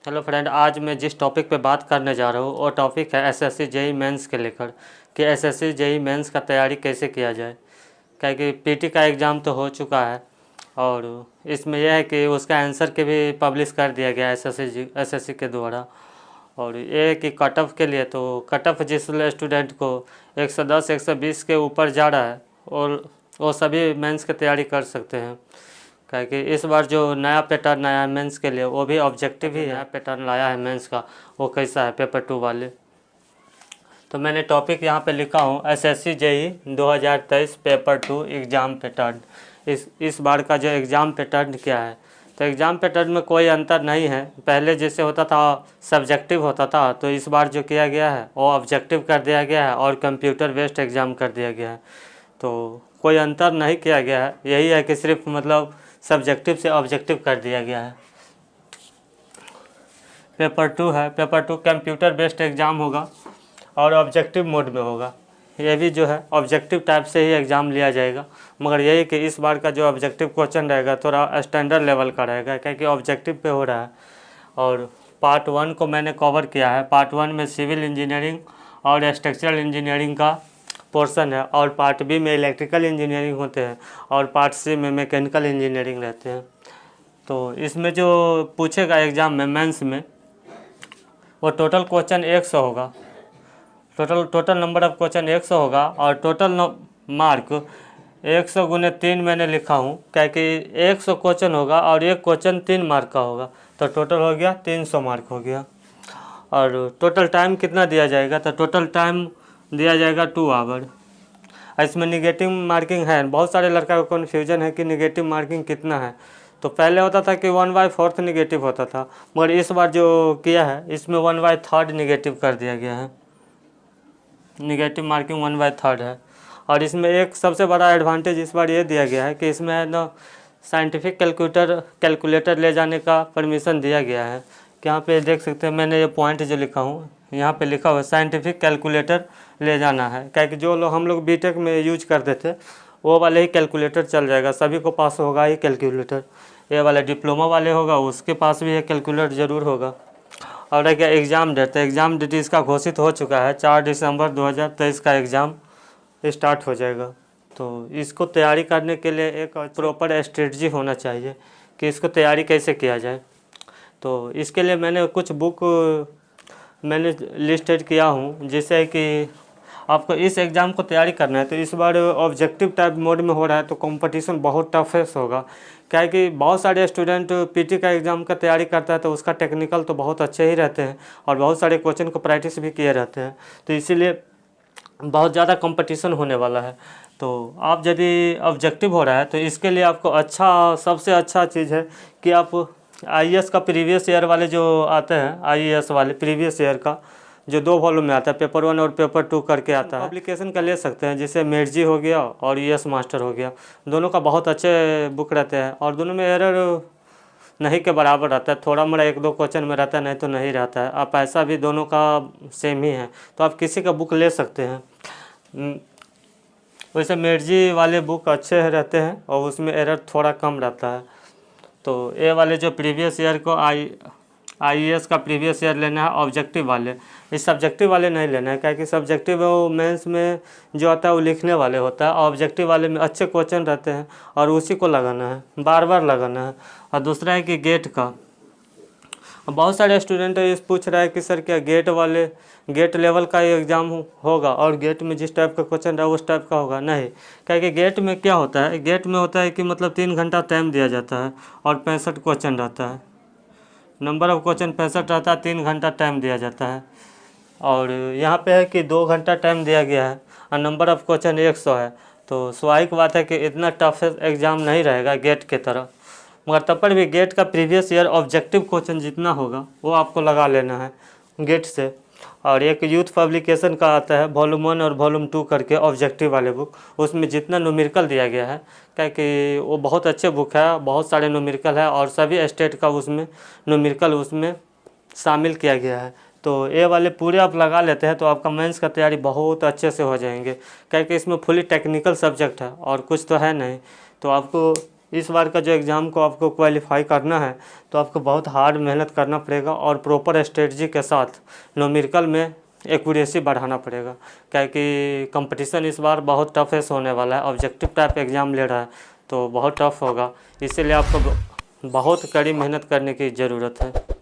Hello friend, आज मैं जिस टॉपिक पे बात करने जा रहा हूँ वो टॉपिक है एसएससी जेई मेंस के लेकर कि एसएससी जेई मेंस का तैयारी कैसे किया जाए। क्या कि पीटी का एग्ज़ाम तो हो चुका है और इसमें यह है कि उसका आंसर के भी पब्लिश कर दिया गया है एसएससी के द्वारा। और ये है कि कट ऑफ के लिए तो कट ऑफ जिस स्टूडेंट को 110 120 के ऊपर जा रहा है और वो सभी मेंस की तैयारी कर सकते हैं। क्या कि इस बार जो नया पैटर्न आया है मेंस के लिए वो भी ऑब्जेक्टिव ही नया पैटर्न लाया है मेंस का। वो कैसा है पेपर 2 वाले। तो मैंने टॉपिक यहाँ पे लिखा हूँ SSC JE 2023 paper 2 exam pattern. इस बार का जो एग्ज़ाम पैटर्न क्या है, तो एग्ज़ाम पैटर्न में कोई अंतर नहीं है। पहले जैसे होता था सब्जेक्टिव होता था, तो इस बार जो किया गया है वो ऑब्जेक्टिव कर दिया गया है और कंप्यूटर बेस्ड एग्ज़ाम कर दिया गया है। तो कोई अंतर नहीं किया गया है, यही है कि सिर्फ मतलब सब्जेक्टिव से ऑब्जेक्टिव कर दिया गया है। पेपर 2 है, पेपर 2 कंप्यूटर बेस्ड एग्ज़ाम होगा और ऑब्जेक्टिव मोड में होगा। ये भी जो है ऑब्जेक्टिव टाइप से ही एग्ज़ाम लिया जाएगा, मगर यही कि इस बार का जो ऑब्जेक्टिव क्वेश्चन रहेगा थोड़ा स्टैंडर्ड लेवल का रहेगा क्योंकि ऑब्जेक्टिव पे हो रहा है। और पार्ट 1 को मैंने कवर किया है। पार्ट 1 में सिविल इंजीनियरिंग और स्ट्रक्चरल इंजीनियरिंग का पोर्शन है और पार्ट बी में इलेक्ट्रिकल इंजीनियरिंग होते हैं और पार्ट सी में मैकेनिकल इंजीनियरिंग रहते हैं। तो इसमें जो पूछेगा एग्ज़ाम में मेंस में वो टोटल क्वेश्चन 100 होगा। टोटल नंबर ऑफ क्वेश्चन 100 होगा और टोटल मार्क 100 गुने 3 मैंने लिखा हूँ क्योंकि 100 क्वेश्चन होगा और एक क्वेश्चन 3 मार्क का होगा, तो टोटल हो गया 300 मार्क हो गया। और टोटल टाइम कितना दिया जाएगा, तो टोटल टाइम दिया जाएगा 2 आवर। इसमें निगेटिव मार्किंग है, बहुत सारे लड़का को कन्फ्यूजन है कि निगेटिव मार्किंग कितना है। तो पहले होता था कि 1/4 निगेटिव होता था, मगर इस बार जो किया है इसमें 1/3 निगेटिव कर दिया गया है। निगेटिव मार्किंग 1/3 है। और इसमें एक सबसे बड़ा एडवांटेज इस बार ये दिया गया है कि इसमें है ना साइंटिफिक कैलकुलेटर ले जाने का परमिशन दिया गया है। कि यहाँ पे देख सकते हैं मैंने ये पॉइंट जो लिखा हूँ यहाँ पे लिखा हुआ है साइंटिफिक कैलकुलेटर ले जाना है। क्योंकि जो लोग हम लोग बीटेक में यूज करते थे वो वाले ही कैलकुलेटर चल जाएगा, सभी को पास होगा ही कैलकुलेटर। ये वाला डिप्लोमा वाले होगा उसके पास भी ये कैलकुलेटर ज़रूर होगा। और क्या एग्ज़ाम डेट, एग्ज़ाम डेट इसका घोषित हो चुका है। 4 दिसंबर 2023 का एग्ज़ाम स्टार्ट हो जाएगा। तो इसको तैयारी करने के लिए एक प्रॉपर स्ट्रेटजी होना चाहिए कि इसको तैयारी कैसे किया जाए। तो इसके लिए मैंने कुछ बुक मैंने लिस्टेड किया हूँ, जिससे कि आपको इस एग्ज़ाम को तैयारी करना है। तो इस बार ऑब्जेक्टिव टाइप मोड में हो रहा है तो कंपटीशन बहुत टफेस्ट होगा। क्या है कि बहुत सारे स्टूडेंट पीटी का एग्ज़ाम का तैयारी करता है तो उसका टेक्निकल तो बहुत अच्छे ही रहते हैं और बहुत सारे क्वेश्चन को प्रैक्टिस भी किए रहते हैं, तो इसीलिए बहुत ज़्यादा कंपटीशन होने वाला है। तो आप यदि ऑब्जेक्टिव हो रहा है तो इसके लिए आपको सबसे अच्छा चीज़ है कि आप आईएएस का प्रीवियस ईयर वाले जो आते हैं, आईएएस वाले प्रीवियस ईयर का जो 2 वॉल्यूम में आता है, पेपर 1 और पेपर 2 करके आता है, पब्लिकेशन का ले सकते हैं। जैसे मेडजी हो गया और ईएस मास्टर हो गया, दोनों का बहुत अच्छे बुक रहते हैं और दोनों में एरर नहीं के बराबर रहता है। थोड़ा मोड़ा 1-2 क्वेश्चन में रहता है, नहीं तो नहीं रहता है। आप ऐसा भी दोनों का सेम ही है, तो आप किसी का बुक ले सकते हैं। वैसे मेडजी वाले बुक अच्छे रहते हैं और उसमें एरर थोड़ा कम रहता है। तो ये वाले जो प्रीवियस ईयर को आईएएस का प्रीवियस ईयर लेना है ऑब्जेक्टिव वाले, इस सब्जेक्टिव वाले नहीं लेना है। क्योंकि सब्जेक्टिव वो मेंस में जो आता है वो लिखने वाले होता है, ऑब्जेक्टिव वाले में अच्छे क्वेश्चन रहते हैं और उसी को लगाना है, बार बार लगाना है। और दूसरा है कि गेट का, बहुत सारे स्टूडेंट इस पूछ रहा है कि सर क्या गेट लेवल का एग्ज़ाम होगा और गेट में जिस टाइप का क्वेश्चन रहा उस टाइप का होगा? नहीं, क्योंकि गेट में क्या होता है, गेट में होता है कि मतलब 3 घंटा टाइम दिया जाता है और 65 क्वेश्चन रहता है। नंबर ऑफ क्वेश्चन 65 रहता है, 3 घंटा टाइम दिया जाता है। और यहाँ पे है कि 2 घंटा टाइम दिया गया है और नंबर ऑफ क्वेश्चन 100 है। तो स्वाभाविक बात है कि इतना टफ एग्ज़ाम नहीं रहेगा गेट के तरह, मगर तब पर भी गेट का प्रीवियस ईयर ऑब्जेक्टिव क्वेश्चन जितना होगा वो आपको लगा लेना है गेट से। और एक यूथ पब्लिकेशन का आता है वॉल्यूम 1 और वॉल्यूम 2 करके ऑब्जेक्टिव वाले बुक, उसमें जितना न्यूमेरिकल दिया गया है, क्योंकि वो बहुत अच्छे बुक है, बहुत सारे न्यूमेरिकल है और सभी स्टेट का उसमें न्यूमेरिकल उसमें शामिल किया गया है। तो ये वाले पूरे आप लगा लेते हैं तो आपका मेंस का तैयारी बहुत अच्छे से हो जाएंगे, क्योंकि इसमें फुली टेक्निकल सब्जेक्ट है और कुछ तो है नहीं। तो आपको इस बार का जो एग्ज़ाम को आपको क्वालिफाई करना है तो आपको बहुत हार्ड मेहनत करना पड़ेगा और प्रॉपर स्ट्रेटजी के साथ न्यूमेरिकल में एक्यूरेसी बढ़ाना पड़ेगा, क्या कि कंपटीशन इस बार बहुत टफेस्ट होने वाला है। ऑब्जेक्टिव टाइप एग्ज़ाम ले रहा है तो बहुत टफ होगा, इसीलिए आपको बहुत कड़ी मेहनत करने की ज़रूरत है।